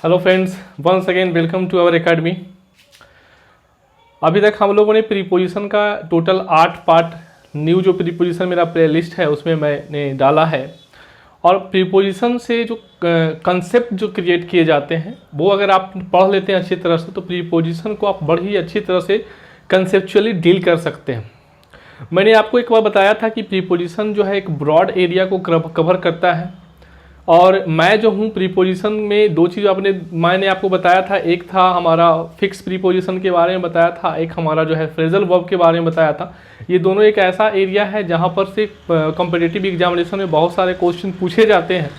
Hello friends, once again welcome to our academy. अभी तक हम लोगों ने प्रीपोजिशन का टोटल 8 पार्ट न्यू जो प्रीपोजिशन मेरा प्लेलिस्ट है उसमें मैंने डाला है। और प्रीपोजिशन से जो कंसेप्ट जो क्रिएट किए जाते हैं वो अगर आप पढ़ लेते हैं अच्छी तरह से तो प्रीपोजिशन को आप बड़ी अच्छी तरह से कंसेप्चुअली डील कर सकते हैं। मैंने आपको एक बार बताया था कि प्रीपोजिशन जो है एक ब्रॉड एरिया को कवर करता है। और मैं जो हूँ प्रीपोजिशन में दो चीज़ मैंने आपको बताया था, एक था हमारा फिक्स प्रीपोजिशन के बारे में बताया था, एक हमारा जो है फ्रेजल वर्ब के बारे में बताया था। ये दोनों एक ऐसा एरिया है जहाँ पर से कॉम्पिटिटिव एग्जामिनेशन में बहुत सारे क्वेश्चन पूछे जाते हैं।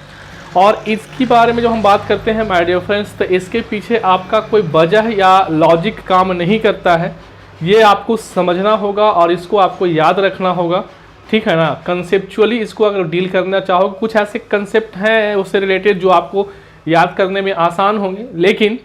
और इसके बारे में जब हम बात करते हैं माय डियर फ्रेंड्स, तो इसके पीछे आपका कोई वजह या लॉजिक काम नहीं करता है। ये आपको समझना होगा और इसको आपको याद रखना होगा, ठीक है ना। कंसेप्चुअली इसको अगर डील करना चाहो, कुछ ऐसे कंसेप्ट हैं उससे रिलेटेड जो आपको याद करने में आसान होंगे, लेकिन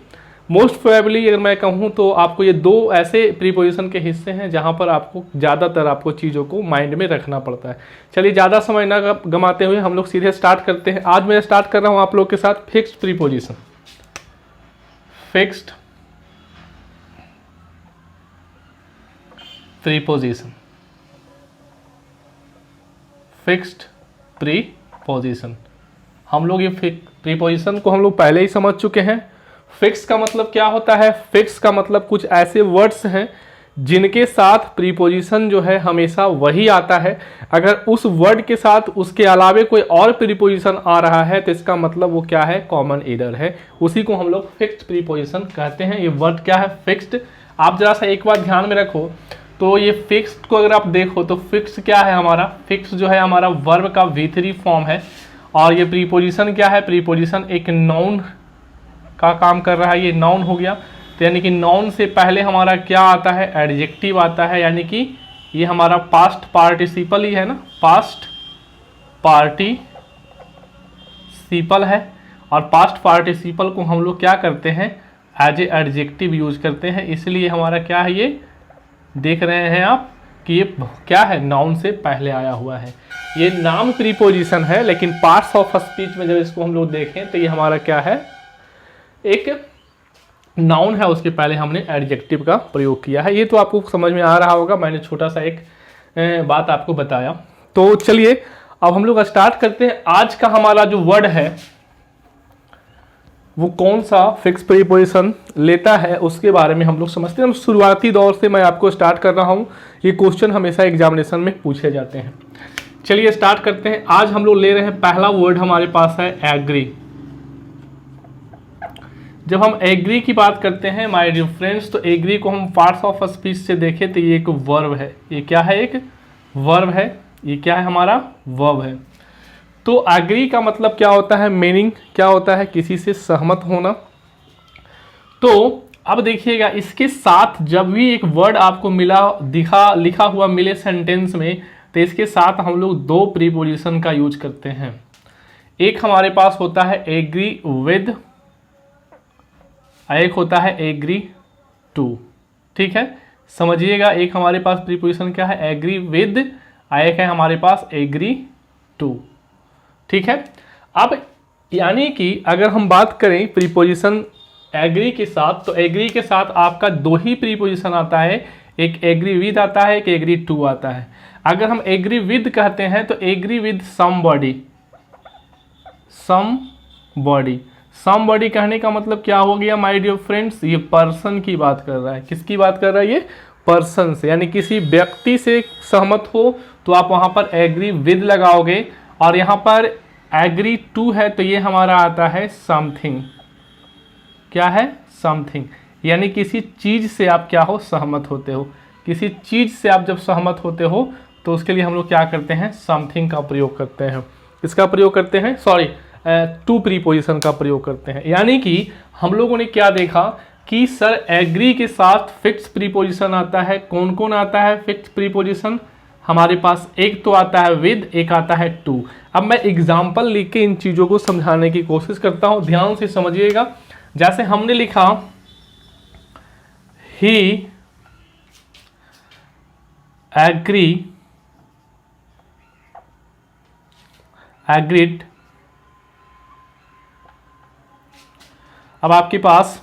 मोस्ट प्रोबेबली अगर मैं कहूँ तो आपको ये दो ऐसे प्रीपोजिशन के हिस्से हैं जहाँ पर आपको ज़्यादातर आपको चीज़ों को माइंड में रखना पड़ता है। चलिए ज़्यादा समय ना गमाते हुए हम लोग सीधे स्टार्ट करते हैं। आज मैं स्टार्ट कर रहा हूँ आप लोग के साथ fixed preposition. Fixed preposition, fixed preposition. हम लोग ये प्रीपोजिशन को हम लोग पहले ही समझ चुके हैं। फिक्स का मतलब क्या होता है? फिक्स का मतलब कुछ ऐसे वर्ड्स हैं जिनके साथ प्रीपोजिशन जो है हमेशा वही आता है। अगर उस वर्ड के साथ उसके अलावे कोई और प्रीपोजिशन आ रहा है तो इसका मतलब वो क्या है? कॉमन एरर है। उसी को हम लोग फिक्स्ड प्रीपोजिशन कहते हैं। ये वर्ड क्या है? फिक्स्ड। आप जरा सा एक बार ध्यान में रखो तो ये फिक्स्ड को अगर आप देखो तो फिक्स क्या है हमारा? फिक्स जो है हमारा वर्ब का V3 फॉर्म है। और ये प्रीपोजिशन क्या है? प्रीपोजिशन एक नाउन का काम कर रहा है। ये नाउन हो गया, तो यानी कि नाउन से पहले हमारा क्या आता है? एडजेक्टिव आता है, यानी कि ये हमारा पास्ट पार्टिसिपल ही है ना, पास्ट पार्टिसिपल है। और पास्ट पार्टिसिपल को हम लोग क्या करते हैं? एज ए एडजेक्टिव यूज करते हैं। इसलिए हमारा क्या है? ये देख रहे हैं आप कि ये क्या है? नाउन से पहले आया हुआ है। ये नाम प्रीपोजिशन है, लेकिन पार्ट्स ऑफ स्पीच में जब इसको हम लोग देखें तो ये हमारा क्या है? एक नाउन है, उसके पहले हमने एडजेक्टिव का प्रयोग किया है। ये तो आपको समझ में आ रहा होगा, मैंने छोटा सा एक बात आपको बताया। तो चलिए अब हम लोग स्टार्ट करते हैं। आज का हमारा जो वर्ड है वो कौन सा फिक्स प्रीपोजिशन लेता है उसके बारे में हम लोग समझते हैं। शुरुआती दौर से मैं आपको स्टार्ट कर रहा हूँ, ये क्वेश्चन हमेशा एग्जामिनेशन में पूछे जाते हैं। चलिए स्टार्ट करते हैं। आज हम लोग ले रहे हैं, पहला वर्ड हमारे पास है एग्री। जब हम एग्री की बात करते हैं माय डियर फ्रेंड्स, तो एग्री को हम पार्ट्स ऑफ स्पीच से देखें तो ये एक वर्ब है। ये क्या है? एक वर्ब है। ये क्या है? हमारा वर्ब है। तो एग्री का मतलब क्या होता है? मीनिंग क्या होता है? किसी से सहमत होना। तो अब देखिएगा, इसके साथ जब भी एक वर्ड आपको लिखा हुआ मिले सेंटेंस में, तो इसके साथ हम लोग दो प्रीपोजिशन का यूज करते हैं। एक हमारे पास होता है एग्री विद, एक होता है एग्री टू। ठीक है, समझिएगा। एक हमारे पास प्रीपोजिशन क्या है? Agree with. एक है हमारे पास एग्री टू। ठीक है। अब यानी कि अगर हम बात करें प्रीपोजिशन एग्री के साथ, तो एग्री के साथ आपका दो ही प्रीपोजिशन आता है, एक एग्री विद आता है, एक एग्री टू आता है। अगर हम एग्री विद कहते हैं तो एग्री विद समबॉडी। समबॉडी कहने का मतलब क्या हो गया माय डियर फ्रेंड्स? ये पर्सन की बात कर रहा है। किसकी बात कर रहा है? ये पर्सन से, यानी किसी व्यक्ति से सहमत हो तो आप वहां पर एग्री विद लगाओगे। और यहाँ पर एग्री टू है तो ये हमारा आता है समथिंग। क्या है? समथिंग। यानी किसी चीज से आप क्या हो? सहमत होते हो। किसी चीज से आप जब सहमत होते हो तो उसके लिए हम लोग क्या करते हैं? समथिंग का प्रयोग करते हैं। इसका प्रयोग करते हैं, सॉरी, टू प्रीपोजिशन का प्रयोग करते हैं। यानी कि हम लोगों ने क्या देखा कि सर एग्री के साथ फिक्स प्रीपोजिशन आता है। कौन कौन आता है फिक्स प्रीपोजिशन? हमारे पास एक तो आता है विद, एक आता है टू। अब मैं एग्जाम्पल लिख के इन चीज़ों को समझाने की कोशिश करता हूं, ध्यान से समझिएगा। जैसे हमने लिखा ही एग्रीड अब आपके पास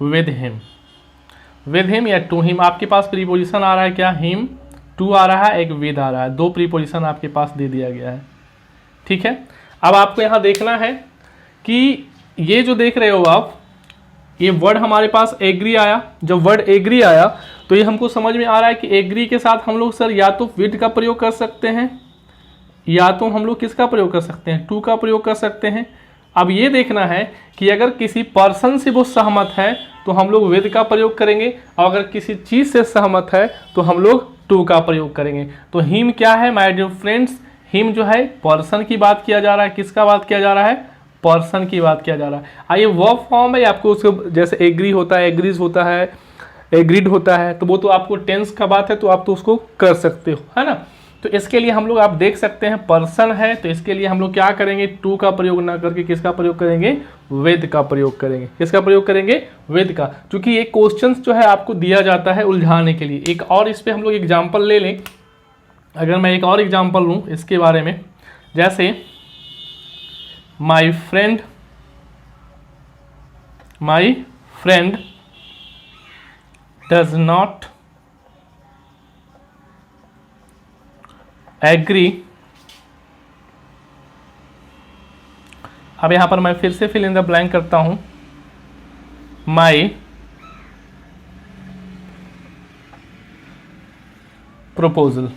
विद हिम या टू हिम, आपके पास प्रीपोजिशन आ रहा है क्या, हिम, टू आ रहा है, एक विद आ रहा है, दो प्रीपोजिशन आपके पास दे दिया गया है। ठीक है, अब आपको यहाँ देखना है कि ये जो देख रहे हो आप, ये वर्ड हमारे पास एग्री आया। जब वर्ड एग्री आया तो ये हमको समझ में आ रहा है कि एग्री के साथ हम लोग सर या तो विद का प्रयोग कर सकते हैं या तो हम लोग किसका प्रयोग कर सकते हैं, टू का प्रयोग कर सकते हैं। अब ये देखना है कि अगर किसी पर्सन से वो सहमत है तो हम लोग विद का प्रयोग करेंगे, और अगर किसी चीज़ से सहमत है तो हम लोग टू का प्रयोग करेंगे। तो हिम क्या है माय डियर फ्रेंड्स, हिम जो है पर्सन की बात किया जा रहा है, किसका बात किया जा रहा है, पर्सन की बात किया जा रहा है। आइए वर्ब फॉर्म है, आपको उसको जैसे एग्री होता है, एग्रीज होता है, एग्रीड होता है, तो वो तो आपको टेंस का बात है तो आप तो उसको कर सकते हो, है ना। तो इसके लिए हम लोग आप देख सकते हैं पर्सन है, तो इसके लिए हम लोग क्या करेंगे, टू का प्रयोग ना करके किसका प्रयोग करेंगे, विद का प्रयोग करेंगे। किसका प्रयोग करेंगे, विद का, क्योंकि ये क्वेश्चन जो है आपको दिया जाता है उलझाने के लिए। एक और इस पर हम लोग एग्जाम्पल ले लें, अगर मैं एक और एग्जाम्पल लूँ इसके बारे में, जैसे my friend does not agree. अब यहां पर मैं फिर से फिल इन द ब्लैंक करता हूं, माई प्रपोजल।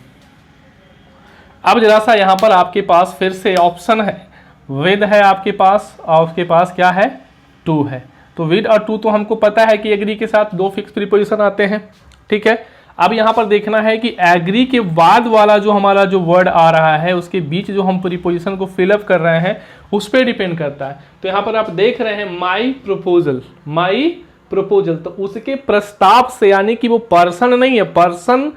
अब जरा सा यहां पर आपके पास फिर से ऑप्शन है, विद है आपके पास और उसके पास क्या है, टू है। तो विद और टू तो हमको पता है कि एग्री के साथ दो फिक्स प्रीपोजिशन आते हैं। ठीक है, अब यहां पर देखना है कि एग्री के बाद वाला जो हमारा जो वर्ड आ रहा है उसके बीच जो हम प्रीपोजिशन को फिलअप कर रहे हैं उस पर डिपेंड करता है। तो यहां पर आप देख रहे हैं माई प्रपोजल, तो उसके प्रस्ताव से, यानी कि वो पर्सन नहीं है, पर्सन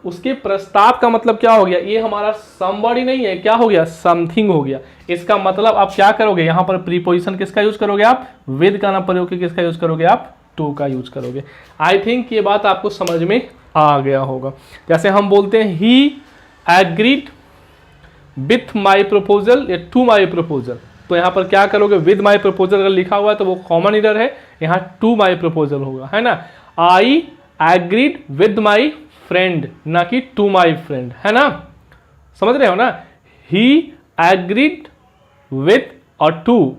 उसके प्रस्ताव का मतलब क्या हो गया, ये हमारा समबॉडी नहीं है, क्या हो गया, समथिंग हो गया। इसका मतलब आप क्या करोगे, यहां पर प्रीपोजिशन किसका यूज करोगे आप, विद का ना प्रयोग के किसका यूज करोगे आप, टू का यूज करोगे। आई थिंक ये बात आपको समझ में आ गया होगा। जैसे हम बोलते हैं ही एग्रीड विथ माई प्रपोजल या टू माई प्रपोजल, तो यहाँ पर क्या करोगे, विद माई प्रपोजल अगर लिखा हुआ है तो वो कॉमन इरर है, यहाँ टू माई प्रपोजल होगा, है ना। I agreed with my friend, ना कि टू माई फ्रेंड, है ना, समझ रहे हो ना। ही एग्रीड विथ और टू,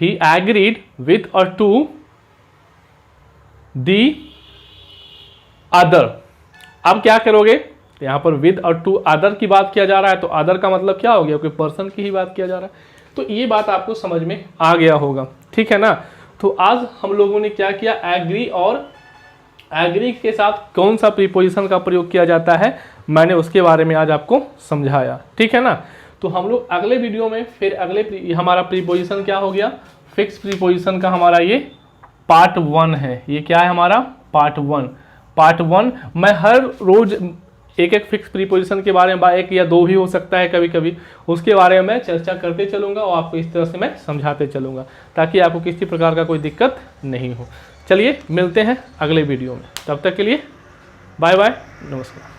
ही एग्रीड विथ और टू दी अदर। अब क्या करोगे, यहां पर विद और टू अदर की बात किया जा रहा है, तो अदर का मतलब क्या हो गया, कोई पर्सन की ही बात किया जा रहा है। तो ये बात आपको समझ में आ गया होगा, ठीक है ना। तो आज हम लोगों ने क्या किया, एग्री और एग्री के साथ कौन सा प्रीपोजिशन का प्रयोग किया जाता है, मैंने उसके बारे में आज आपको समझाया, ठीक है ना। तो हम लोग अगले वीडियो में फिर हमारा प्रीपोजिशन क्या हो गया, फिक्स प्रीपोजिशन का हमारा ये पार्ट 1 है। ये क्या है हमारा पार्ट 1। मैं हर रोज एक एक फिक्स प्रीपोजिशन के बारे में, एक या दो भी हो सकता है कभी कभी, उसके बारे में मैं चर्चा करते चलूंगा और आपको इस तरह से मैं समझाते चलूंगा ताकि आपको किसी प्रकार का कोई दिक्कत नहीं हो। चलिए मिलते हैं अगले वीडियो में, तब तक के लिए बाय बाय, नमस्कार।